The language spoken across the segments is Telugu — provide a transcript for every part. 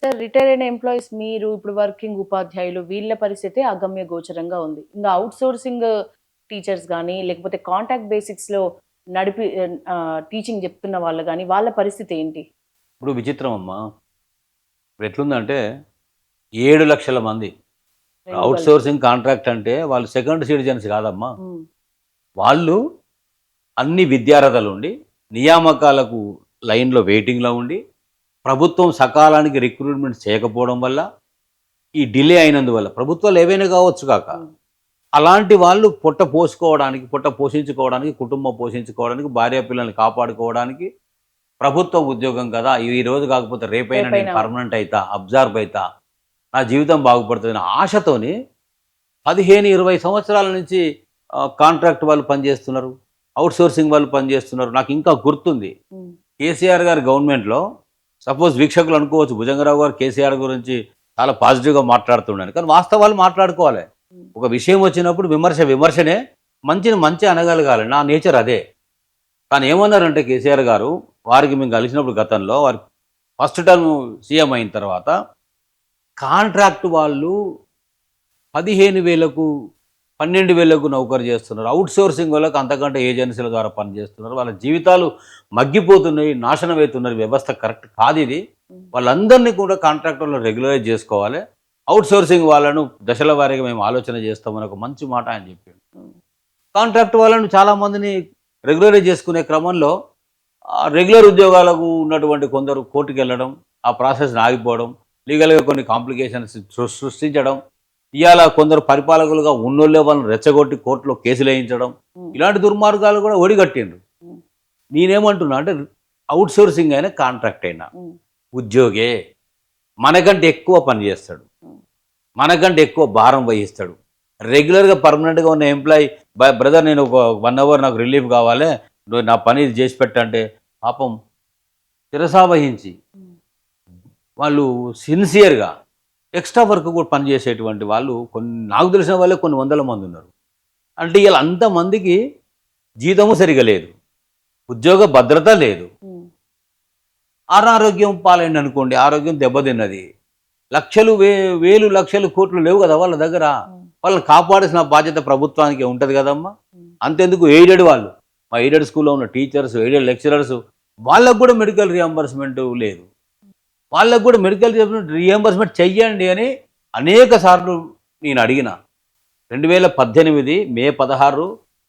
సార్ రిటైర్ అయిన ఎంప్లాయీస్ మీరు, ఇప్పుడు వర్కింగ్ ఉపాధ్యాయులు వీళ్ళ పరిస్థితే అగమ్య గోచరంగా ఉంది. ఇంగా ఔట్‌సోర్సింగ్ టీచర్స్ గాని, లేకపోతే కాంటాక్ట్ బేసిక్స్‌లో టీచింగ్ జెప్తున్న వాళ్ళు గాని, వాళ్ళ పరిస్థితి ఏంటి? ఇప్పుడు విచిత్రం అమ్మా. ఇప్పుడు ఎట్లుందంటే 7,00,000 మంది 2 కలిపి. ఔట్‌సోర్సింగ్ కాంట్రాక్ట్ అంటే వాళ్ళు సెకండ్ సిటిజన్స్ కాదమ్మా. హ్మ్. వాళ్ళు అన్ని విద్యార్హతలుండి, నియామకాలకు లైన్‌లో వెయిటింగ్‌లో ఉండి, ప్రభుత్వం సకాలానికి రిక్రూట్‌మెంట్ చేయకపోవడం వల్ల, ఈ డిలే అయినందువల్ల ప్రభుత్వాలు ఏవైనా కావచ్చు కాక. హ్మ్. అలాంటి వాళ్ళు పొట్ట పోసుకోవడానికి, పొట్ట పోషించుకోవడానికి, కుటుంబం పోషించుకోవడానికి, భార్య పిల్లల్ని కాపాడుకోవడానికి ప్రభుత్వ ఉద్యోగం కదా! ఈ రోజు కాకపోతే రేపైనా నేను రేపైనా పర్మనెంట్ అయితా, అబ్జార్బ్ అయితా, నా జీవితం బాగుపడుతుందనే ఆశతోని 15, 20 సంవత్సరాల నుంచి కాంట్రాక్ట్ వాళ్ళు పనిచేస్తున్నారు. ఔట్‌సోర్సింగ్ వాళ్ళు పనిచేస్తున్నారు. నాకింకా గుర్తుంది. హ్మ్. కేసీఆర్ గారి గవర్నమెంట్‌లో సపోజ్ వీక్షకులు అనుకోవచ్చు భుజంగరావు గారు కేసీఆర్ గురించి చాలా పాజిటివ్‌గా మాట్లాడుతున్నాడని. కానీ వాస్తవాలు మాట్లాడుకోవాలి. హ్మ్. ఒక విషయం వచ్చినప్పుడు విమర్శ విమర్శనే, మంచిని మంచే అనగలగాలి. నా నేచర్ అదే. కానీ ఏమన్నారంటే కేసీఆర్ గారు, వారికి మేము కలిసినప్పుడు గతంలో వారు ఫస్ట్ టర్మ్ సీఎం అయిన తర్వాత, కాంట్రాక్ట్ వాళ్ళు 15,000కు 12,000కు నౌకరు చేస్తున్నారు. ఔట్‌సోర్సింగ్ వాళ్ళకి అంతకంటే ఏజెన్సీల ద్వారా పనిచేస్తున్నారు. వాళ్ళ జీవితాలు మగ్గిపోతున్నాయి, నాశనం అవుతున్నారు. వ్యవస్థ కరెక్ట్ కాదిది. హ్మ్. వాళ్ళందరినీ కూడా కాంట్రాక్టర్‌లో రెగ్యులరైజ్ చేసుకోవాలి. ఔట్‌సోర్సింగ్ వాళ్ళను దశల వారీగా మేము ఆలోచన చేస్తామని ఒక మంచి మాట ఆయన చెప్పిండు. హ్మ్. కాంట్రాక్ట్ వాళ్ళను చాలామందిని రెగ్యులరైజ్ చేసుకునే క్రమంలో రెగ్యులర్ ఉద్యోగాలకు ఉన్నటువంటి కొందరు కోర్టుకెళ్ళడం, ఆ ప్రాసెస్‌ని ఆగిపోవడం, లీగల్‌గా కొన్ని కాంప్లికేషన్స్ సృష్టించడం, ఇయాల కొందరు పరిపాలకులుగా ఉన్నోళ్ళే వాళ్ళని రెచ్చగొట్టి కోర్టులో కేసులేయించడం, హ్మ్. ఇలాంటి దుర్మార్గాలు కూడా ఒడిగట్టిండ్రు. హ్మ్. నేనేమంటున్నా అంటే ఔట్‌సోర్సింగ్ అయినా, కాంట్రాక్ట్ అయినా హ్మ్. ఉద్యోగే. మనకంటే ఎక్కువ పని చేస్తాడు. హ్మ్. మనకంటే ఎక్కువ భారం వహిస్తాడు. రెగ్యులర్‌గా పర్మనెంట్‌గా ఉన్న ఎంప్లాయీ బ్రదర్ నేను ఒక 1 అవర్ నాకు రిలీఫ్ కావాలే, నువ్వు నా పని ఇది చేసి పెట్టంటే పాపం శిరసావహించి హ్మ్. వాళ్ళు సిన్సియర్‌గా ఎక్స్‌ట్రా వర్క్ కూడా పనిచేసేటువంటి వాళ్ళు నాకు తెలిసిన వాళ్ళే కొన్ని వందల మంది ఉన్నారు. అంటే ఇలా అంతమందికి జీతము సరిగ్గా లేదు. ఉద్యోగ భద్రత లేదు. హ్మ్. అనారోగ్యం పాలైందనుకోండి, ఆరోగ్యం దెబ్బతిన్నది. లక్షలు, వేలు, లక్షలు, కోట్లు లేవు కదా వాళ్ళ దగ్గర. హ్మ్. వాళ్ళని కాపాడాల్సిన బాధ్యత ప్రభుత్వానికి ఉంటది కదమ్మా! హ్మ్. అంతెందుకు ఎయిడెడ్ వాళ్ళు. మా ఎయిడెడ్ స్కూల్‌లో ఉన్న టీచర్స్, ఎయిడెడ్ లెక్చరర్స్ వాళ్ళకి కూడా మెడికల్ రియంబర్స్‌మెంట్ లేదు. వాళ్ళకి కూడా మెడికల్ రియంబర్స్‌మెంట్ చెయ్యండి అని అనేక సార్లు నేను అడిగిన. 2018 మే 16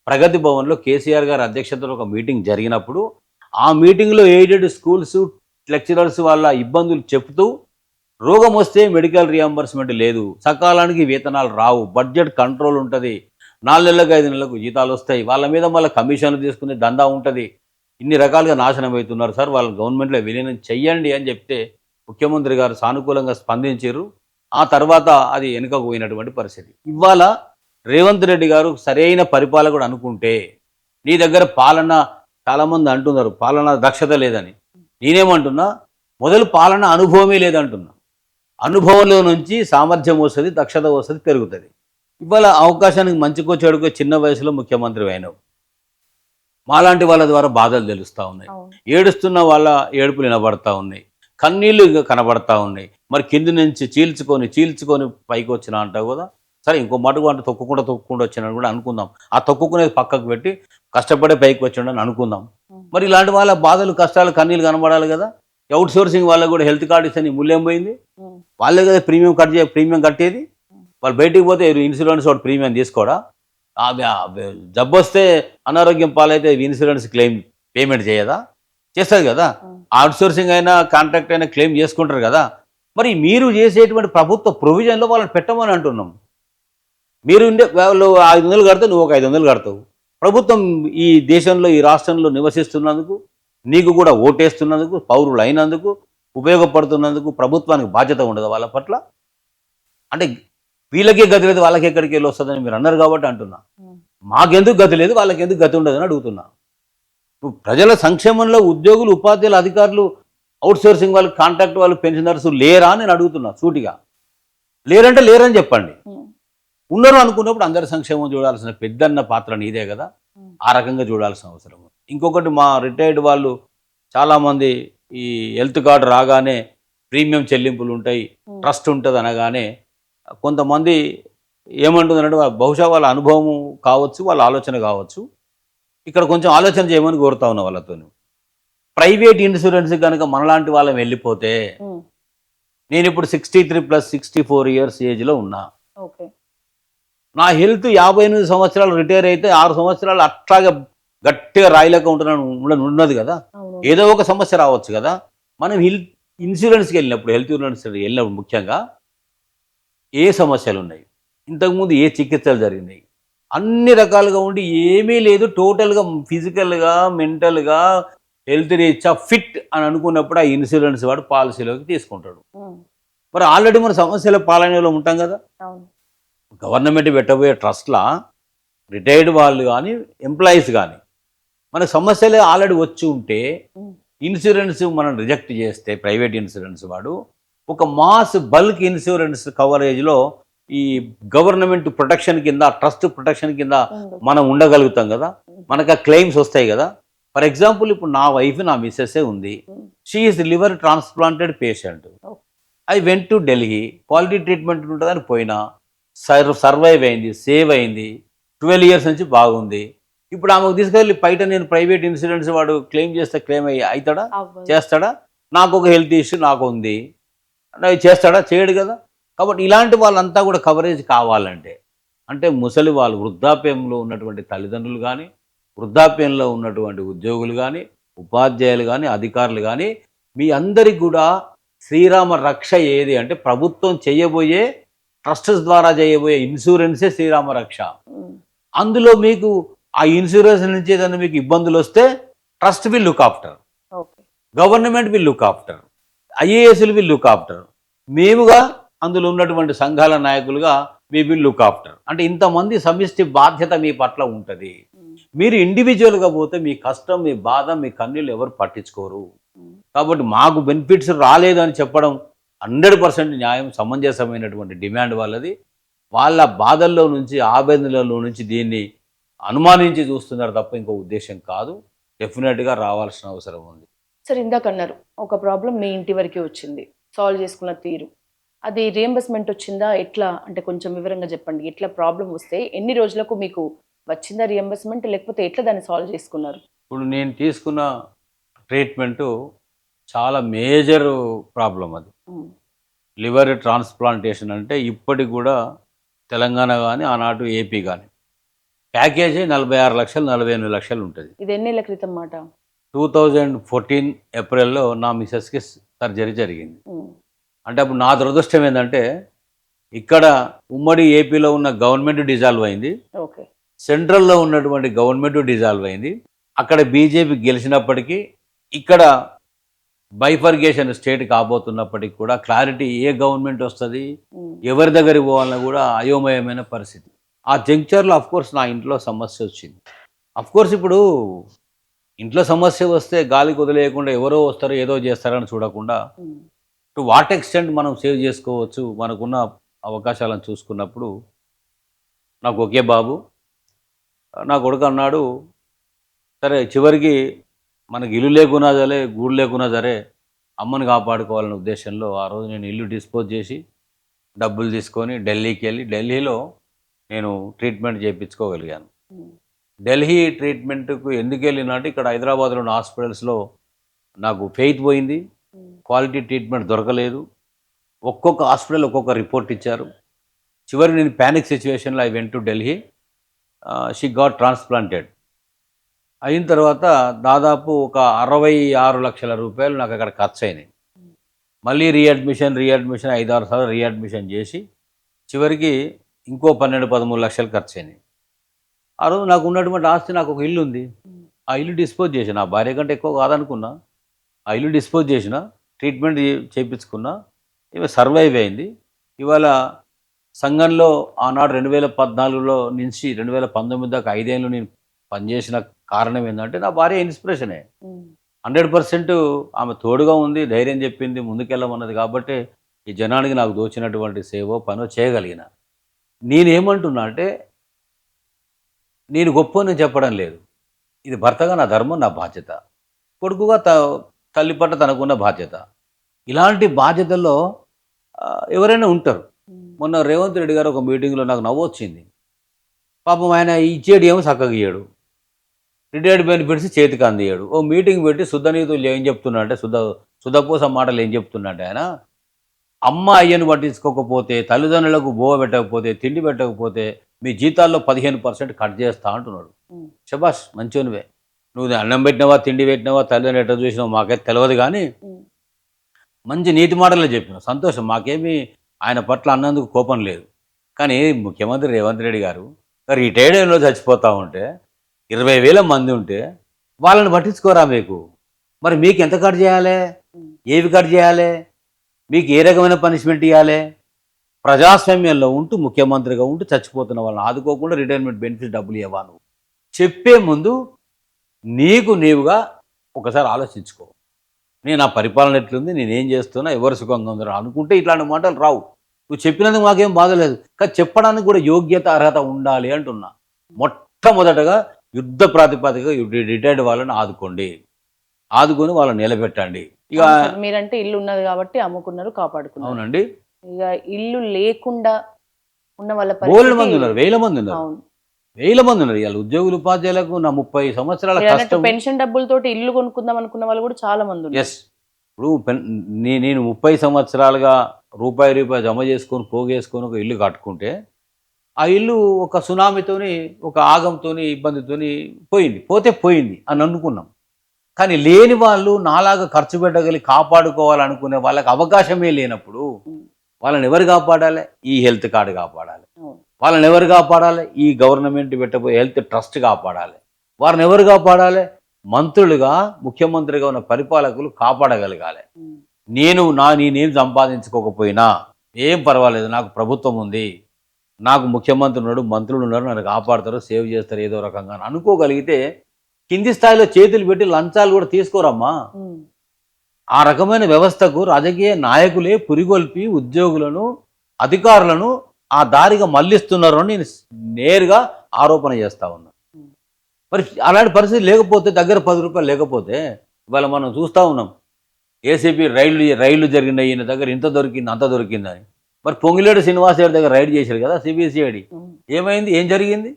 ప్రగతి భవన్‌లో కేసీఆర్ గారి అధ్యక్షతన ఒక మీటింగ్ జరిగినప్పుడు, ఆ మీటింగ్‌లో ఎయిడెడ్ స్కూల్స్, లెక్చరర్స్ వాళ్ళ ఇబ్బందులు చెప్తూ, రోగమొస్తే మెడికల్ రియంబర్స్‌మెంట్ లేదు. సకాలానికి వేతనాలు రావు. బడ్జెట్ కంట్రోల్ ఉంటది. 4 నెలలకు, 5 నెలలకు జీతాలొస్తాయి. వాళ్ళ మీద మళ్ళా కమిషన్లు తీసుకునే దందా ఉంటది. ఇన్ని రకాలుగా నాశనం అయితున్నారు సార్. వాళ్ళని గవర్నమెంట్‌లో విలీనం చెయ్యండి అని చెప్తే, ముఖ్యమంత్రి గారు సానుకూలంగా స్పందించిర్రు. ఆ తర్వాత అది వెనుకకు పోయినటువంటి పరిస్థితి. ఇవాళ రేవంత్ రెడ్డి గారు సరైన పరిపాలకుడు అనుకుంటే, నీ దగ్గర పాలన చాలామంది అంటున్నారు పాలనా దక్షత లేదని. నేనేమంటున్నా, మొదలు పాలన అనుభవమే లేదంటున్నా. అనుభవంలో నుంచి సామర్థ్యం వస్తది, దక్షత వస్తది, పెరుగుతది. ఇవాళ అవకాశానికి మంచికో, చెడుకో చిన్న వయసులో ముఖ్యమంత్రివి అయినావు. మాలాంటి వాళ్ళ ద్వారా బాధలు తెలుస్తా ఉన్నాయి. అవును. ఏడుస్తున్న వాళ్ళ ఏడుపులు వినబడతా ఉన్నాయి. కన్నీళ్లు ఇగ కనబడతా ఉన్నాయి. మరి కింది నుంచి చీల్చుకొని, చీల్చుకొని పైకొచ్చినా అంటావు గదా! సరే ఇంకో మటుకు అంటే తొక్కుకుంటా, తొక్కుకుంటూ వచ్చినాను గూడా అనుకుందాం. ఆ తొక్కుకునేది పక్కకు పెట్టి కష్టపడే పైకి వచ్చిండని అనుకుందాం. హ్మ్. మరి ఇలాంటి వాళ్ళ బాధలు, కష్టాలు, కన్నీళ్లు కనబడాలి గదా! ఔట్ సోర్సింగ్ వాళ్ళకి గూడా హెల్త్ కార్డ్ ఇస్తే నీ ముల్లేం పోయింది? హ్మ్. వాళ్ళే గదా ప్రీమియం కట్టేది. హ్మ్. వాళ్ళు బయటికి పోతే ఇన్సూరెన్స్ వాడు ప్రీమియం తీసుకోడా? జబ్బొస్తే అనారోగ్యం పాలైతే ఇన్సూరెన్స్ క్లెయిమ్ పేమెంట్ చేయదా? చేస్తది గదా! హ్మ్. ఔట్‌సోర్సింగ్ అయినా, కాంట్రాక్ట్ అయినా క్లెయిమ్ చేసుకుంటారు గదా! మరి మీరు చేసేటువంటి ప్రభుత్వ ప్రొవిజన్‌లో వాళ్ళని పెట్టమని అంటున్నాం. వాళ్ళు 500 కడితే నువ్వు ఒక 500 కడతావు. ప్రభుత్వం ఈ దేశంలో, ఈ రాష్ట్రంలో నివసిస్తున్నందుకు, నీకు కూడా ఓటేస్తున్నందుకు, పౌరులైనందుకు, ఉపయోగపడుతున్నందుకు ప్రభుత్వానికి బాధ్యత ఉండదా వాళ్ళ పట్ల? అంటే వీళ్ళకే గతి లేదు వాళ్ళకెక్కడికెళ్ళి వస్తదని మీరన్నారు కాబట్టి అంటున్నా. హ్మ్. మాకెందుకు గతి లేదు, వాళ్ళకెందుకు గతి ఉండదని అడుగుతున్నా. ఇప్పుడు ప్రజల సంక్షేమంలో ఉద్యోగులు, ఉపాధ్యాయులు, అధికారులు, ఔట్‌సోర్సింగ్ వాళ్ళు, కాంట్రాక్ట్ వాళ్ళు, పెన్షనర్స్ లేరా అని నేను అడుగుతున్నా సూటిగా. లేరంటే లేరని చెప్పండి. హ్మ్. ఉన్నారు అనుకున్నప్పుడు అందరి సంక్షేమం చూడాల్సిన పెద్దన్న పాత్ర నీదే గదా! హ్మ్. ఆ రకంగా చూడాల్సిన అవసరం ఉంది. ఇంకొకటి మా రిటైర్డ్ వాళ్ళు చాలామంది ఈ హెల్త్ కార్డ్ రాగానే ప్రీమియం చెల్లింపులు ఉంటాయి, ఉమ్, ట్రస్ట్ ఉంటుంది అనగానే కొంతమంది ఏమంటుందంటే బహుశా వాళ్ళ అనుభవం కావచ్చు, వాళ్ళ ఆలోచన కావచ్చు. ఇక్కడ కొంచెం ఆలోచన చేయమని కోరుతా ఉన్నా వాళ్ళతో. ప్రైవేట్ ఇన్సూరెన్స్ కనుక మనలాంటి వాళ్ళం వెళ్ళిపోతే, ఉమ్, నేను ఇప్పుడు 63+64 ఇయర్స్ ఏజ్లో ఉన్నా. ఓకే. నా హెల్త్ 58 సంవత్సరాలు రిటైర్ అయితే 6 సంవత్సరాలు అట్లాగా గట్టిగా రాయిలక ఉంటున్నాను ఉన్నది కదా. అవును. ఏదో ఒక సమస్య రావచ్చు కదా. మనం ఇన్సూరెన్స్కి వెళ్ళినప్పుడు, హెల్త్ ఇన్సూరెన్స్ వెళ్ళినప్పుడు ముఖ్యంగా ఏ సమస్యలు ఉన్నాయి, ఇంతకుముందు ఏ చికిత్సలు జరిగినాయి, అన్ని రకాలుగా ఉండి ఏమీ లేదు, టోటల్గా ఫిజికల్గా మెంటల్గా హెల్త్ రీత్యా ఫిట్ అని అనుకున్నప్పుడు ఆ ఇన్సూరెన్స్ వాడు పాలసీలోకి తీసుకుంటాడు. ఉమ్, మరి ఆల్రెడీ మన సమస్యల పాలనలో ఉంటాం కదా. అవును. గవర్నమెంట్ పెట్టబోయే ట్రస్ట్లా రిటైర్డ్ వాళ్ళు కానీ, ఎంప్లాయీస్ కానీ మనకు సమస్యలే ఆల్రెడీ వచ్చి ఉంటే ఉమ్, ఇన్సూరెన్స్ మనం రిజెక్ట్ చేస్తే ప్రైవేట్ ఇన్సూరెన్స్ వాడు ఒక మాస్ బల్క్ ఇన్సూరెన్స్ కవరేజ్లో ఈ గవర్నమెంట్ ప్రొటెక్షన్ కింద, ట్రస్ట్ ప్రొటెక్షన్ కింద ఉంది. మనం ఉండగలుగుతాం కదా. మనకు ఆ క్లెయిమ్స్ వస్తాయి కదా. ఫర్ ఎగ్జాంపుల్ ఇప్పుడు నా వైఫ్, నా మిస్సెస్సే ఉంది. Um, she is liver transplanted patient. Okay. I went to Delhi, quality treatment ఉంటుందని పోయినా, సర్వైవ్ అయింది, సేవ్ అయింది, 12 ఇయర్స్ నుంచి బాగుంది. ఇప్పుడు ఆమెకు తీసుకెళ్ళి బయట నేను ప్రైవేట్ ఇన్సూరెన్స్ వాడు క్లెయిమ్ చేస్తే క్లెయిమ్ అవుతాడా, అవ్వదు. చేస్తాడా? నాకు ఒక హెల్త్ ఇష్యూ నాకు ఉంది, చేస్తాడా? చేయడు కదా. కాబట్టి ఇలాంటి వాళ్ళంతా కూడా కవరేజ్ కావాలంటే, అంటే ముసలి వాళ్ళు, వృద్ధాప్యంలో ఉన్నటువంటి తల్లిదండ్రులు కానీ, వృద్ధాప్యంలో ఉన్నటువంటి ఉద్యోగులు కానీ, ఉపాధ్యాయులు కానీ, అధికారులు కానీ, మీ అందరికి కూడా శ్రీరామ రక్ష ఏది అంటే ప్రభుత్వం చేయబోయే, ట్రస్ట్స్ ద్వారా చేయబోయే ఇన్సూరెన్సే శ్రీరామ రక్ష. ఉమ్, అందులో మీకు ఆ ఇన్సూరెన్స్ నుంచి ఏదైనా మీకు ఇబ్బందులు వస్తే trust will look after, okay. Government will look after, ఐఏఎస్లు విల్ లుక్ ఆఫ్టర్, మేముగా అందులో ఉన్నటువంటి సంఘాల నాయకులుగా మీ విల్ లుక్ ఆఫ్టర్. అంటే ఇంతమంది సమిష్టి బాధ్యత మీ పట్ల ఉంటుంది. ఉమ్, మీరు ఇండివిజువల్గా పోతే మీ కష్టం, మీ బాధ, మీ కన్నీళ్ళు ఎవరు పట్టించుకోరు. ఉమ్, కాబట్టి మాకు బెనిఫిట్స్ రాలేదు అని చెప్పడం 100% న్యాయం, సమంజసమైనటువంటి డిమాండ్ వాళ్ళది. వాళ్ళ బాధల్లో నుంచి, ఆవేదనలో నుంచి దీన్ని అనుమానించి చూస్తున్నారు తప్ప ఇంకో ఉద్దేశం కాదు. డెఫినెట్గా రావాల్సిన అవసరం ఉంది. సరే, ఇందాక అన్నారు ఒక ప్రాబ్లం మీ ఇంటి వరకే వచ్చింది, సాల్వ్ చేసుకున్న తీరు. అది రియంబర్స్మెంట్ వచ్చిందా? ఎట్లా అంటే కొంచెం వివరంగా చెప్పండి. ఎట్లా ప్రాబ్లం వస్తే ఎన్ని రోజులకు మీకు వచ్చిందా రియంబర్స్మెంట్, లేకపోతే ఎట్లా దాన్ని సాల్వ్ చేసుకున్నారు? ఇప్పుడు నేను తీసుకున్న ట్రీట్మెంటు చాలా మేజర్ ప్రాబ్లం అది. ఉమ్, లివర్ ట్రాన్స్ప్లాంటేషన్ అంటే ఇప్పటికి కూడా తెలంగాణ కానీ, ఆనాడు ఏపీ కానీ ప్యాకేజీ 46 లక్షలు, 48 లక్షలు ఉంటుంది. ఇది ఎన్నేళ్ల క్రితం మాట? 2014 ఏప్రిల్లో నా మిసెస్కి సర్జరీ జరిగింది. ఉమ్, అంటే అప్పుడు నా దురదృష్టం ఏంటంటే, ఇక్కడ ఉమ్మడి ఏపీలో ఉన్న గవర్నమెంట్ డిజాల్వ్ అయింది, ఓకే. సెంట్రల్లో ఉన్నటువంటి గవర్నమెంట్ డిజాల్వ్ అయింది. అక్కడ బీజేపీ గెలిచినప్పటికీ, ఇక్కడ బైఫర్గేషన్ స్టేట్ కాబోతున్నప్పటికీ కూడా క్లారిటీ ఏ గవర్నమెంట్ వస్తుంది, ఉమ్, ఎవరి దగ్గరికి పోవాలన్నా కూడా అయోమయమైన పరిస్థితి. ఆ జంక్చర్లో అఫ్కోర్స్ నా ఇంట్లో సమస్య వచ్చింది. అఫ్కోర్స్ ఇప్పుడు ఇంట్లో సమస్య వస్తే గాలికి వదిలేయకుండా ఎవరో వస్తారు ఏదో చేస్తారని చూడకుండా, ఉమ్, టు వాట్ ఎక్స్టెంట్ మనం సేవ్ చేసుకోవచ్చు మనకున్న అవకాశాలను చూసుకున్నప్పుడు, నాకు ఒకే బాబు, నా కొడుకు అన్నాడు, సరే చివరికి మనకి ఇల్లు లేకున్నా సరే, గూడు లేకున్నా సరే, అమ్మని కాపాడుకోవాలనే ఉద్దేశంలో ఆ రోజు నేను ఇల్లు డిస్పోజ్ చేసి డబ్బులు తీసుకొని ఢిల్లీకి వెళ్ళి, ఢిల్లీలో నేను ట్రీట్మెంట్ చేయించుకోగలిగాను. ఉమ్, ఢిల్లీ ట్రీట్మెంట్కు ఎందుకు వెళ్ళినా అంటే, ఇక్కడ హైదరాబాద్లో ఉన్న హాస్పిటల్స్లో నాకు ఫెయిత్ పోయింది, ఉమ్, క్వాలిటీ ట్రీట్మెంట్ దొరకలేదు. ఒక్కొక్క హాస్పిటల్ ఒక్కొక్క రిపోర్ట్ ఇచ్చారు. చివరికి నేను ప్యానిక్ సిచ్యువేషన్లో I went to Delhi. She got transplanted. అయిన తర్వాత దాదాపు ఒక 66 లక్షల రూపాయలు నాకు అక్కడ ఖర్చు అయినాయి. మళ్ళీ రీఅడ్మిషన్ 5-6 సార్లు రీఅడ్మిషన్ చేసి చివరికి ఇంకో 12-13 లక్షలు ఖర్చు అయినాయి. ఆ రోజు నాకు ఉన్నటువంటి ఆస్తి, నాకు ఒక ఇల్లు ఉంది, ఉమ్, ఆ ఇల్లు డిస్పోజ్ చేసిన. నా భార్య కంటే ఎక్కువ కాదనుకున్నా, ఆ ఇల్లు డిస్పోజ్ చేసిన, ట్రీట్మెంట్ చేయించుకున్నా, ఇవి సర్వైవ్ అయింది. ఇవాళ సంఘంలో ఆనాడు 2014లో నుంచి 2019 దాకా 5 ఏళ్ళు నేను పనిచేసిన కారణం ఏంటంటే, నా భార్య ఇన్స్పిరేషనే. ఉమ్, 100% ఆమె తోడుగా ఉంది, ధైర్యం చెప్పింది, ముందుకెళ్ళమన్నది. కాబట్టి ఈ జనానికి నాకు దోచినటువంటి సేవో పనో చేయగలిగిన. నేనేమంటున్నా అంటే, నేను గొప్పని చెప్పడం లేదు, ఇది భర్తగా నా ధర్మం, నా బాధ్యత. కొడుకుగా తల్లి పట్ల తనకున్న బాధ్యత. ఇలాంటి బాధ్యతల్లో ఎవరైనా ఉంటారు. ఉమ్, మొన్న రేవంత్ రెడ్డి గారు ఒక మీటింగ్లో నాకు నవ్వొచ్చింది. పాపం ఆయన ఇచ్చేది ఏమో చక్కగా ఇయ్యాడు, రిటైర్డ్ బెనిఫిట్స్ చేతికి అందియాడు. ఓ మీటింగ్ పెట్టి శుద్ధనీతులు ఏం చెప్తున్నా అంటే శుద్ధపూస మాటలు ఏం చెప్తున్నట్టే ఆయన, అమ్మ అయ్యను పట్టించుకోకపోతే, తల్లిదండ్రులకు బోవ పెట్టకపోతే, తిండి పెట్టకపోతే మీ జీతాల్లో 15% కట్ చేస్తా అంటున్నాడు. ఉమ్, శబాష్, మంచివనివే. నువ్వు అన్నం పెట్టినావా, తిండి పెట్టినావా, తల్లిదండ్రులు ఎట్లా చూసినావు మాకైతే తెలియదు, కానీ ఉమ్, మంచి నీతి మాటలే చెప్పినావు, సంతోషం. మాకేమీ ఆయన పట్ల అన్నందుకు కోపం లేదు. కానీ ముఖ్యమంత్రి రేవంత్ రెడ్డి గారు రిటైర్డ్ అయిన చచ్చిపోతూ ఉంటే 20,000 మంది ఉంటే వాళ్ళని పట్టించుకోరా మీకు? మరి మీకు ఎంత కట్ చేయాలి, ఉమ్, ఏవి కట్ చేయాలి, మీకు ఏ రకమైన పనిష్మెంట్ ఇవ్వాలి? ప్రజాస్వామ్యంలో ఉంటూ ముఖ్యమంత్రిగా ఉంటూ చచ్చిపోతున్న వాళ్ళని ఆదుకోకుండా రిటైర్మెంట్ బెనిఫిట్ డబ్బులు ఇవ్వవా? నువ్వు చెప్పే ముందు నీకు నీవుగా ఒకసారి ఆలోచించుకో. నేను ఆ పరిపాలన ఎట్లుంది, నేనేం చేస్తున్నా, ఎవరు సుఖంగా ఉందో అనుకుంటే ఇట్లాంటి మాటలు రావు. నువ్వు చెప్పినందుకు మాకేం బాధ లేదు, కానీ చెప్పడానికి కూడా యోగ్యత అర్హత ఉండాలి అంటున్నా. మొట్టమొదటగా యుద్ధ ప్రాతిపదిక రిటైర్డ్ వాళ్ళని ఆదుకోండి, ఆదుకొని వాళ్ళని నిలబెట్టండి. ఇక అవును సార్, మీరంటే ఇల్లు ఉన్నది కాబట్టి అమ్ముకున్నారు, కాపాడుకున్నారు. అవునండి, ఇక ఇల్లు లేకుండా ఉన్న వాళ్ళ బోలెడు మంది పరిస్థితి. ఉన్నారు, వేల మంది ఉన్నారు, అవును, వేల మంది ఉన్నారు. ఇవాళ ఉద్యోగులు ఉపాధ్యాయులకు నా 30 సంవత్సరాల మీరు అన్నట్టు కష్టం. పెన్షన్ డబ్బులతోటి ఇల్లు కొనుక్కుందాం అనుకున్న వాళ్ళు కూడా చాలా మంది ఉన్నారు. ఎస్, ఇప్పుడు నేను 30 సంవత్సరాలుగా రూపాయి జమ చేసుకొని పోగేసుకొని ఒక ఇల్లు కట్టుకుంటే ఆ ఇల్లు ఒక సునామీతోని, ఒక ఆగంతోని, ఇబ్బందితోని పోయింది అని అనుకున్నాం. కానీ లేని వాళ్ళు నాలాగా ఖర్చు పెట్టగలిగి కాపాడుకోవాలనుకునే వాళ్ళకి అవకాశమే లేనప్పుడు ఉమ్, వాళ్ళని ఎవరు కాపాడాలి? ఈ హెల్త్ కార్డు కాపాడాలి. అవును, వాళ్ళని ఎవరు కాపాడాలి? ఈ గవర్నమెంట్ పెట్టబోయే హెల్త్ ట్రస్ట్ కాపాడాలి. వారిని ఎవరు కాపాడాలి? మంత్రులుగా, ముఖ్యమంత్రిగా ఉన్న పరిపాలకులు కాపాడగలగాలి. ఉమ్, నేనేం సంపాదించుకోకపోయినా ఏం పర్వాలేదు, నాకు ప్రభుత్వం ఉంది, నాకు ముఖ్యమంత్రి ఉన్నాడు, మంత్రులు ఉన్నారు, నన్ను కాపాడతారు, సేవ్ చేస్తారు ఏదో రకంగా అని అనుకోగలిగితే కింది స్థాయిలో చేతులు పెట్టి లంచాలు కూడా తీసుకోరమ్మా. ఉమ్, ఆ రకమైన వ్యవస్థకు రాజకీయ నాయకులే పురిగొల్పి ఉద్యోగులను, అధికారులను ఆ దారిగా మళ్లిస్తున్నారు అని నేను నేరుగా ఆరోపణ చేస్తా ఉన్నా. ఉమ్, మరి అలాంటి పరిస్థితి లేకపోతే, దగ్గర 10 రూపాయలు లేకపోతే, ఇవాళ మనం చూస్తూ ఉన్నాం ఏసీపీ రైళ్లు జరిగినాయి, ఈయన దగ్గర ఇంత దొరికింది అంత దొరికిందని. మరి పొంగులేడు శ్రీనివాస్ గారి దగ్గర రైడ్ చేశారు కదా సిబిసిఐడి, ఉమ్, ఏమైంది, ఏం జరిగింది?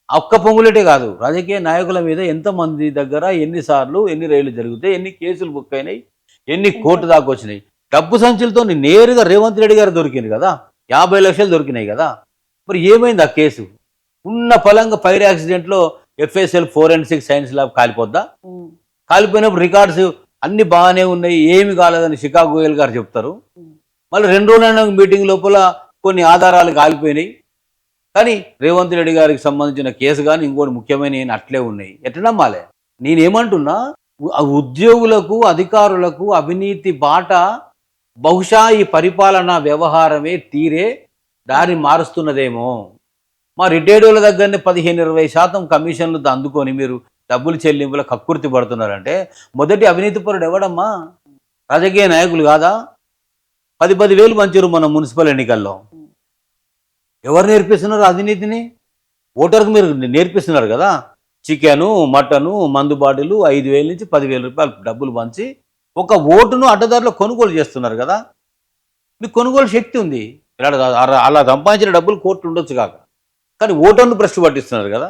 ఒక్క పొంగులేటే కాదు, రాజకీయ నాయకుల మీద ఎంతమంది దగ్గర ఎన్నిసార్లు ఎన్ని రైళ్లు జరుగుతాయి, ఎన్ని కేసులు బుక్ అయినాయి, ఎన్ని కోర్టు దాకా వచ్చినాయి. డబ్బు సంచులతో నేరుగా రేవంత్ రెడ్డి గారు దొరికింది కదా, 50 లక్షలు దొరికినాయి కదా. మరి ఏమైంది ఆ కేసు? ఉన్న ఫలంగా ఫైర్ యాక్సిడెంట్లో FSL ఫోరెన్సిక్ సైన్స్ ల్యాబ్ కాలిపోద్దా? ఉమ్, కాలిపోయినప్పుడు రికార్డ్స్ అన్ని బాగానే ఉన్నాయి, ఏమి కాలేదని షికాగో గోయల్ గారు చెప్తారు. ఉమ్, మళ్ళీ 2 రోజుల మీటింగ్ లోపల కొన్ని ఆధారాలు కాలిపోయినాయి, కానీ రేవంత్ రెడ్డి గారికి సంబంధించిన కేసు కానీ ఇంకోటి ముఖ్యమైన అట్లే ఉన్నాయి. ఎట్లా నమ్మాలి? నేనేమంటున్నా, ఉద్యోగులకు, అధికారులకు అవినీతి బాట బహుశా ఈ పరిపాలనా వ్యవహారమే తీరే దారి మారుస్తున్నదేమో. మా రిటైర్డుల దగ్గరనే 15-20% కమిషన్లు అందుకొని మీరు డబ్బులు చెల్లింపుల కక్కుర్తి పడుతున్నారంటే మొదటి అవినీతి పరుడు ఎవడమ్మా? రాజకీయ నాయకులు కాదా? 10 వేలు మంచారు మన మున్సిపల్ ఎన్నికల్లో. ఎవరు నేర్పిస్తున్నారు అవినీతిని? ఓటర్కు మీరు నేర్పిస్తున్నారు కదా. చికెను, మటను, మందు బాటిలు 5,000 నుంచి 10,000 రూపాయలు డబ్బులు పంచి ఒక ఓటును అడ్డదారిలో కొనుగోలు చేస్తున్నారు కదా. మీకు కొనుగోలు శక్తి ఉంది, అలా సంపాదించిన డబ్బులు కోట్లు ఉండొచ్చు కాక, కానీ ఓటర్ను భ్రష్టు పట్టిస్తున్నారు కదా.